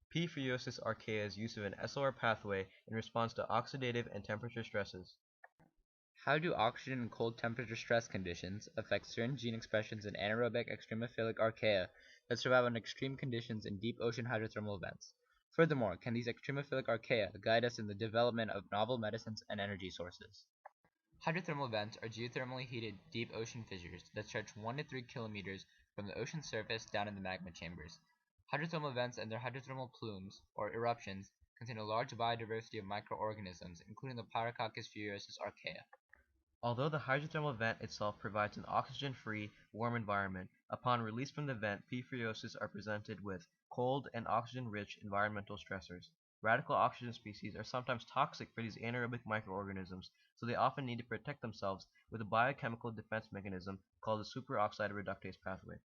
P. furiosus archaea's use of an SOR pathway in response to oxidative and temperature stresses. How do oxygen and cold temperature stress conditions affect certain gene expressions in anaerobic extremophilic archaea that survive on extreme conditions in deep ocean hydrothermal vents? Furthermore, can these extremophilic archaea guide us in the development of novel medicines and energy sources? Hydrothermal vents are geothermally-heated deep ocean fissures that stretch 1 to 3 kilometers from the ocean surface down in the magma chambers. Hydrothermal vents and their hydrothermal plumes, or eruptions, contain a large biodiversity of microorganisms, including the Pyrococcus furiosus archaea. Although the hydrothermal vent itself provides an oxygen-free, warm environment, upon release from the vent, P. furiosus are presented with cold and oxygen-rich environmental stressors. Radical oxygen species are sometimes toxic for these anaerobic microorganisms, so they often need to protect themselves with a biochemical defense mechanism called the superoxide reductase pathway.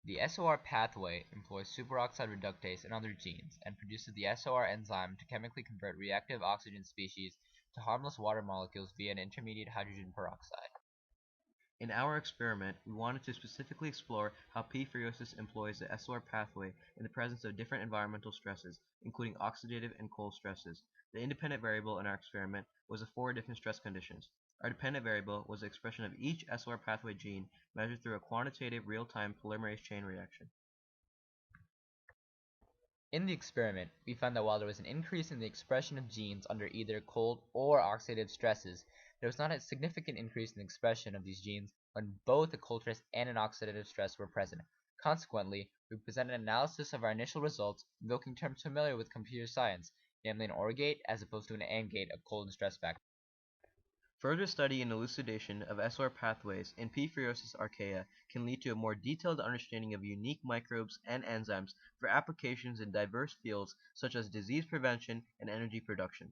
The SOR pathway employs superoxide reductase and other genes, and produces the SOR enzyme to chemically convert reactive oxygen species to harmless water molecules via an intermediate hydrogen peroxide. In our experiment, we wanted to specifically explore how P. furiosus employs the SOR pathway in the presence of different environmental stresses, including oxidative and cold stresses. The independent variable in our experiment was the 4 different stress conditions. Our dependent variable was the expression of each SOR pathway gene measured through a quantitative real-time polymerase chain reaction. In the experiment, we found that while there was an increase in the expression of genes under either cold or oxidative stresses, there was not a significant increase in the expression of these genes when both a cold stress and an oxidative stress were present. Consequently, we presented an analysis of our initial results invoking terms familiar with computer science, namely an OR gate as opposed to an AND gate of cold and stress factors. Further study and elucidation of SOR pathways in P. furiosus archaea can lead to a more detailed understanding of unique microbes and enzymes for applications in diverse fields such as disease prevention and energy production.